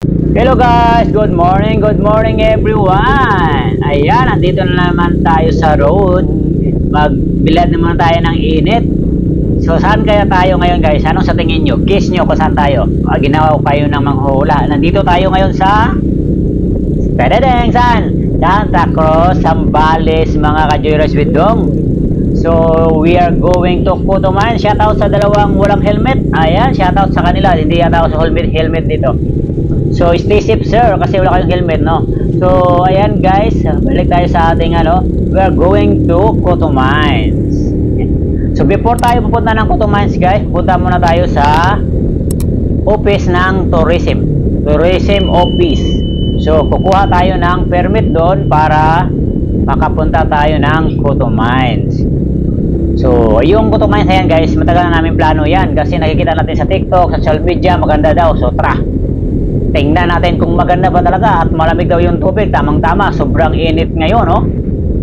Hello guys, good morning everyone. Ayan, nandito na naman tayo sa road. Magbilad naman tayo ng init. So saan kaya tayo ngayon guys? Anong sa tingin nyo? Guess nyo kung saan tayo? Ginawa ko kayo ng manghula. Nandito tayo ngayon sa Tadadeng, saan? Santa Cruz, Zambales, mga ka-joyride with Dong. So we are going to Cotoman. Shoutout sa dalawang walang helmet. Ayan, shoutout sa kanila. Hindi yata ako sa helmet dito. So stay safe sir kasi wala kayong helmet, no? So ayan guys, balik tayo sa ating we are going to Cotoman. So before tayo pupunta ng Cotoman guys, punta muna tayo sa office ng tourism office. So kukuha tayo ng permit doon para makapunta tayo ng Cotoman. So yung Cotoman ayan guys, matagal na namin plano yan kasi nakikita natin sa TikTok, sa social media, maganda daw. So tara, tingnan natin kung maganda ba talaga at malamig daw yung tubig. Tamang-tama, sobrang init ngayon, no?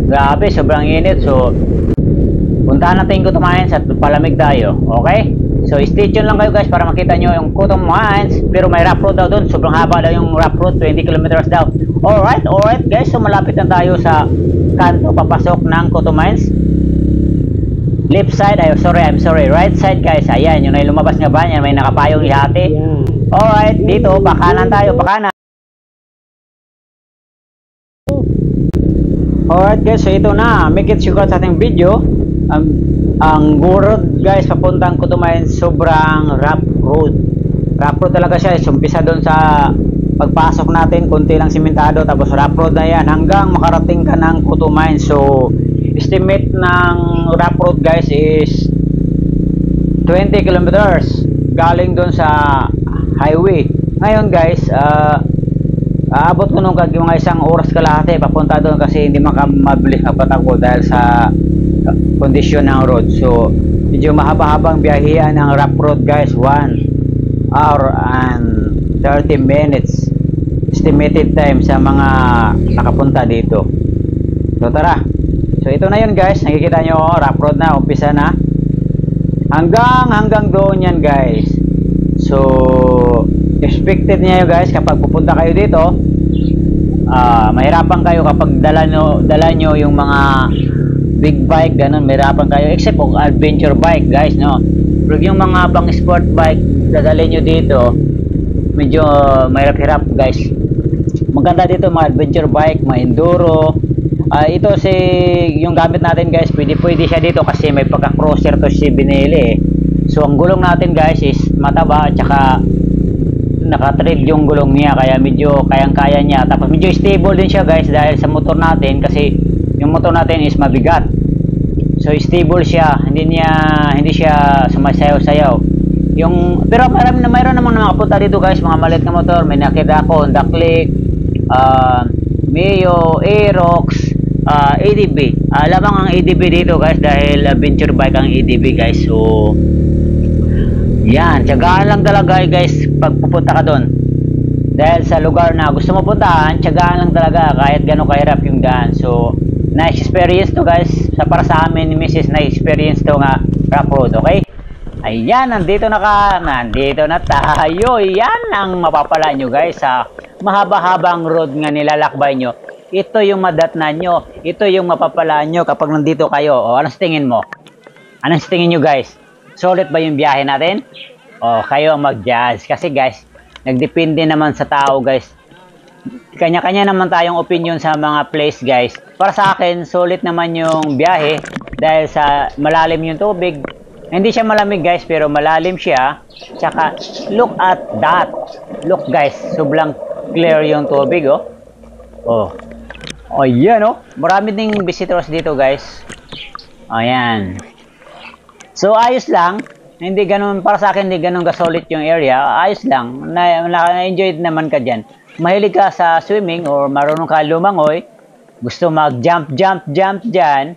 Grabe, sobrang init. So, puntahan natin yung Cotoman at palamig tayo. Okay? So, stay tuned lang kayo guys para makita nyo yung Cotoman. Pero may rough road daw dun. Sobrang haba daw yung rough road, 20 kilometers daw. Alright guys. So, malapit na tayo sa kanto papasok ng Cotoman. Left side, I'm sorry. Right side guys. Ayan, yun ay lumabas nga ba? Yan, may nakapayong ihati. Alright, dito, pakanan tayo, pakanan. Alright guys, so ito na. Make it sure sa ating video. Ang road guys, papuntang Cotoman, sobrang rough road. Rough road talaga siya. Umpisa doon sa pagpasok natin, konti lang simentado. Tapos rough road na yan hanggang makarating ka ng Cotoman. So, estimate ng rough road guys is 20 kilometers. Galing doon sa highway. Ngayon guys, aabot ko nung mga isang oras kalahati papunta doon kasi hindi mabilis magpatakbo dahil sa kondisyon ng road. So medyo mahaba-habang biyahean ng rough road guys, 1 hour and 30 minutes estimated time sa mga nakapunta dito. So tara, so ito na yun guys, nakikita nyo rough road na, umpisa na hanggang doon yan guys. So expected niya guys kapag pupunta kayo dito, mahirapan kayo kapag dala nyo yung mga big bike, ganun, mahirapan kayo except kung adventure bike guys, no? Pero yung mga pang sport bike dadalhin nyo dito, medyo mahirap-hirap guys. Maganda dito mga adventure bike, mga enduro. Ito yung gamit natin guys, pwede siya dito kasi may pagka-crosser to si binili. So ang gulong natin guys is mataba at saka naka-tread yung gulong niya kaya medyo kayang-kaya niya. Tapos medyo stable din siya guys dahil sa motor natin kasi yung motor natin is mabigat. So stable siya, hindi siya sumasayaw-sayaw. Pero mayroon namang nakapunta dito guys, mga maliit na motor. May nakita ako, Honda Click, Mio, Aerox, ADB. Lamang ang ADB dito guys dahil adventure bike ang ADB guys. So yan, tiyagaan lang talaga guys pag pupunta ka doon. Dahil sa lugar na gusto mo puntahan, tiyagaan lang talaga kahit gano'ng kahirap yung daan. So, na-experience to guys. Para sa amin ni Mrs. na-experience to nga rough road, okay? Ayan, nandito na tayo. Yan ang mapapala nyo guys sa mahaba-habang road nga nilalakbay nyo. Ito yung madatnan nyo. Ito yung mapapala nyo kapag nandito kayo. O, anong tingin mo? Anong tingin nyo guys? Solid ba yung biyahe natin? O, kayo ang mag-judge. Kasi guys, nagdepende naman sa tao guys. Kanya-kanya naman tayong opinion sa mga place guys. Para sa akin, solid naman yung biyahe dahil sa malalim yung tubig. Hindi siya malamig guys, pero malalim siya. Tsaka, look at that. Look guys, sobrang clear yung tubig, oh. Oh, yan, oh. Marami ding visitors dito guys. Ayan. So ayos lang, hindi ganun, para sa akin hindi ganun gasolit yung area, ayos lang, na-enjoy naman ka dyan. Mahilig ka sa swimming or marunong ka lumangoy, gusto mag-jump dyan,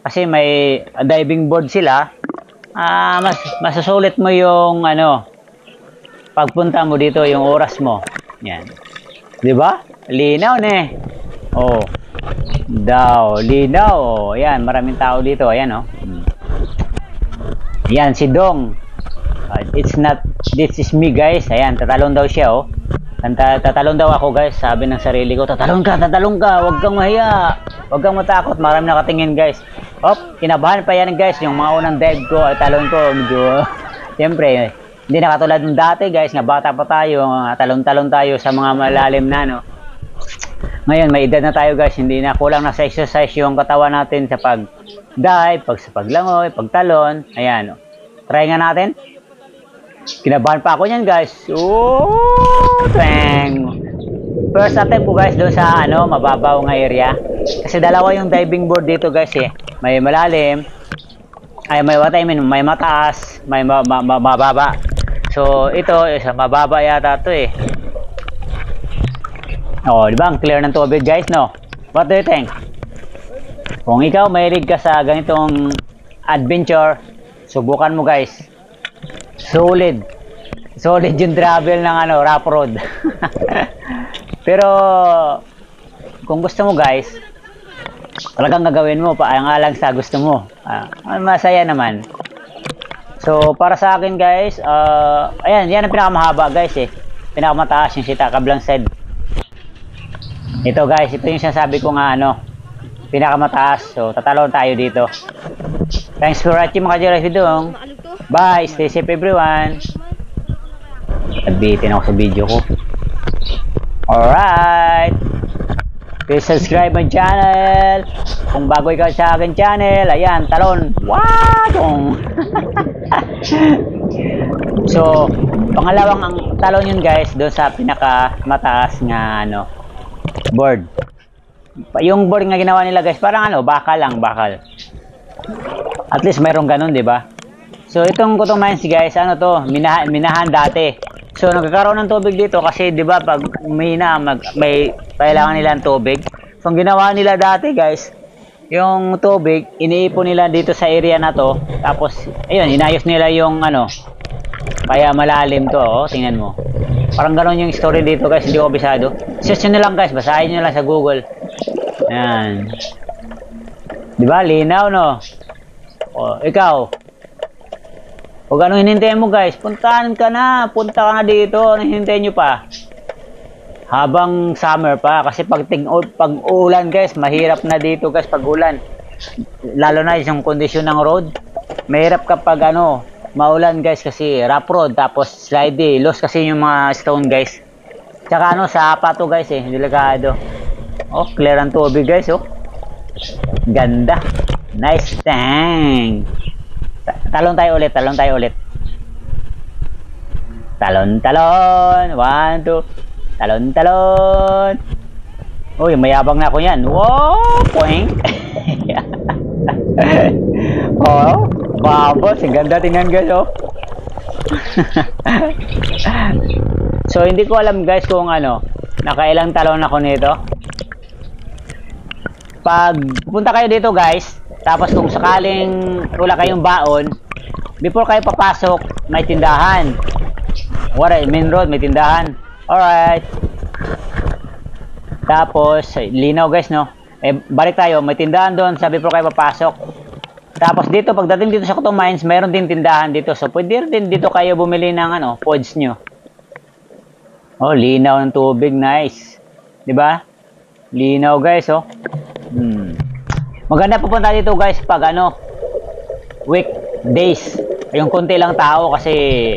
kasi may diving board sila, masasulit mo yung pagpunta mo dito, yung oras mo. Yan. Di ba? Linaw ne. Oh. Linaw. Oh. Yan, maraming tao dito, ayan oh. Yan, si Dong. It's not, this is me guys. Ayan, tatalon daw siya, oh. Tatalon daw ako guys, sabi ng sarili ko, tatalon ka, huwag kang mahiya, huwag kang matakot, marami nakatingin guys. Kinabahan pa yan guys, yung mga unang dive ko, talon ko, medyo, siyempre, hindi na katulad ng dati guys, nga bata pa tayo, talon-talon tayo sa mga malalim na, no. Ngayon, may edad na tayo guys, hindi na kulang na sa exercise yung katawan natin sa pag-dive, sa paglangoy, pagtalon, ayan, no. Try nga natin. Kinabahan pa ako niyan guys. Twang. First attempt ko guys doon sa mababaw nga area. Kasi dalawa yung diving board dito guys eh. May malalim, may mataas, may mababa. So ito sa mababa yata to eh. Di ba? Ang clear ng tubig guys, no? What do you think? Kung ikaw mahilig ka sa ganitong adventure, subukan mo guys. Solid yung travel ng rough road. Pero kung gusto mo guys, talagang gagawin mo pa ang alang sa gusto mo. Masaya naman. So para sa akin guys, ayan, yan ang pinakamahaba guys eh. Pinakamataas yung Sita Kablang Side. Ito guys, ito yung sinasabi ko nga pinakamataas. So tatalon tayo dito. Thanks for watching mga Jeros Bidong. Bye, stay safe everyone. Nabitin ako sa video ko. Alright. Please subscribe my channel. Kung bago ikaw sa akin channel, ayan, talon. Wow! So, pangalawang ang talon yun guys, doon sa pinakamataas nga board. Yung board nga ginawa nila guys, parang bakal lang, bakal. At least mayroong ganun, di ba? So itong Kutong Mines guys, minahan dati. So nagkakaroon ng tubig dito kasi 'di ba pag umihina may kailangan nila ng tubig. So ang ginawa nila dati guys, yung tubig iniipon nila dito sa area na to. Tapos ayun, inayos nila yung kaya malalim to, tingnan mo. Parang ganoon yung story dito guys, hindi ko kabisado. Search nyo lang guys, basahin nyo lang sa Google. Ayan. 'Di ba? Linaw no. Ikaw. Huwag hinintay mo guys, punta ka na dito, ano hinintay nyo pa? Habang summer pa, kasi pag ulan guys, mahirap na dito guys pag ulan. Lalo na yung kondisyon ng road, mahirap kapag maulan guys kasi rough road, tapos slidey, loose kasi yung mga stone guys. Tsaka sa apato guys delikado. Clear ang tubig guys Ganda. Nice thing. Talon tayo ulit. Talon. 1, 2. Talon. Uy, mayabang na ako yan. Wow! Poing! Babos. Ang ganda tingnan guys So, hindi ko alam guys kung nakailang talon ako nito. Pag pupunta kayo dito guys, tapos kung sakaling wala kayong baon, before kayo papasok, may tindahan. Main road, may tindahan. Alright. Tapos, linaw guys, no? Balik tayo, may tindahan doon sa before kayo papasok. Tapos dito, pagdating dito sa Kutong Mines, mayroon din tindahan dito. So, pwede rin dito kayo bumili ng pods nyo. Linaw ng tubig, nice. Diba? Linaw guys, Maganda pupunta dito guys pag weekdays. Yung konti lang tao kasi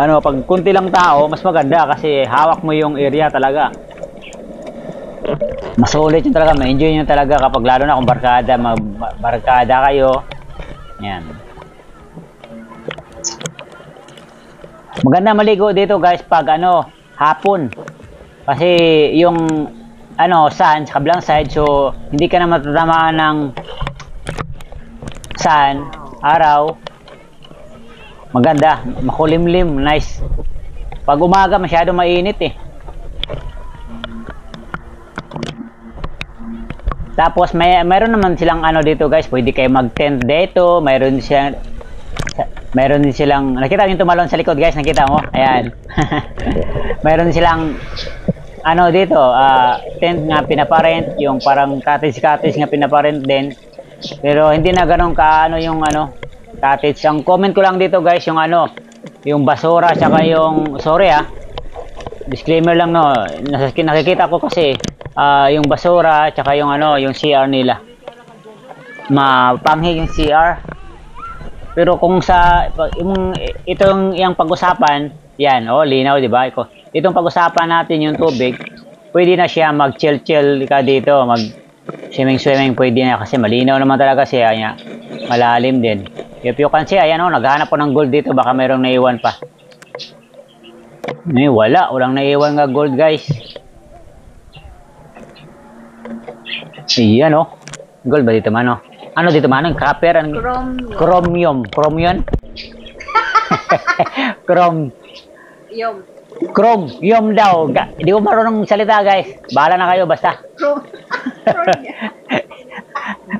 pag konti lang tao, mas maganda kasi hawak mo yung area talaga. Masulit yun talaga, ma-enjoy nyo talaga kapag lalo na kung barkada kayo. Yan. Maganda maligo dito guys pag hapon. Kasi yung sun sa kabilang side, so hindi ka na matatamaan ng sun, araw. Maganda, makulimlim, nice. Pag umaga masyado mainit Tapos mayroon naman silang dito guys, pwede kayo mag-tent dito, mayroon din silang nakita yung tumalon sa likod guys, nakita mo? Ayan. Mayroon silang dito, tent nga pinaparent, yung parang cottage nga pinaparent din. Pero hindi na ganun yung cottage. Ang comment ko lang dito guys, yung basura tsaka yung, sorry disclaimer lang no, nakikita ko kasi yung basura tsaka yung ano, yung CR nila. Mapanghi yung CR. Pero kung sa itong yung pag-usapan, yan, linaw, 'di ba? Itong pag-usapan natin yung tubig, pwede na siya mag-chill-chill ka dito, mag-swimming pwede na kasi malinaw naman talaga siya, malalim din. If you can see, ayan naghahanap po ng gold dito, baka mayroong naiwan pa. Walang naiwan nga gold, guys. Ayan gold ba dito man Ano dito man? Copper? Chromium. Chromium? Chromium daw. Hindi ko marunong salita, guys. Bahala na kayo, basta.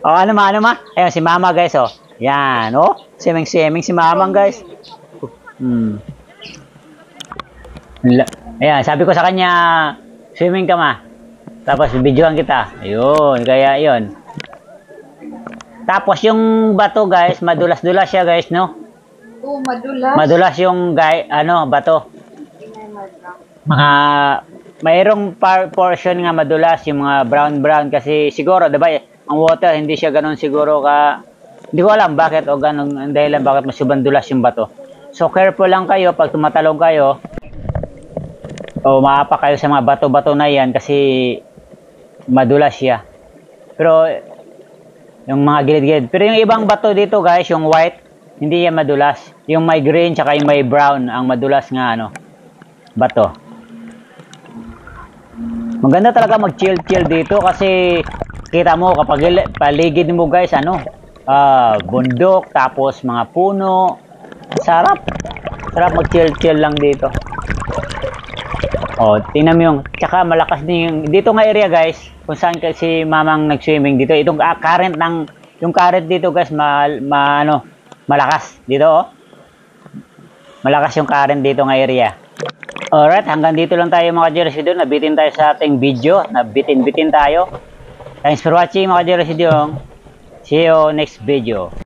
Ano ma? Ayun, si Mama, guys, Yan, Seming si Mama, guys. Ayan, sabi ko sa kanya, swimming ka ma. Tapos, videoan kita. Ayun, kaya yun. Tapos, yung bato, guys, madulas-dulas siya, guys, no? Madulas. Madulas yung, bato. Mayroong portion nga madulas, yung mga brown kasi siguro, diba, ang water, hindi siya ganun siguro hindi ko alam bakit o ganun, ang dahilan bakit masubang dulas yung bato. So, careful lang kayo pag tumatalong kayo, o maapak kayo sa mga bato-bato na yan kasi madulas siya. Pero, yung mga gilid-gilid. Pero yung ibang bato dito, guys, yung white, hindi yan madulas. Yung may green, tsaka yung may brown, ang madulas nga, bato. Maganda talaga mag-chill-chill dito kasi kita mo kapag paligid mo, guys, bundok, tapos mga puno. Sarap mag-chill-chill lang dito. Tingnan mo yung, tsaka malakas din yung, dito nga area, guys, kung saan kasi Mamang nag-swimming dito. Itong current yung current dito, guys, malakas dito, Malakas yung current dito nga area. Alright, hanggang dito lang tayo mga Jeresidyo. Nabitin tayo sa ating video. Nabitin tayo. Thanks for watching mga Jeresidyo. See you next video.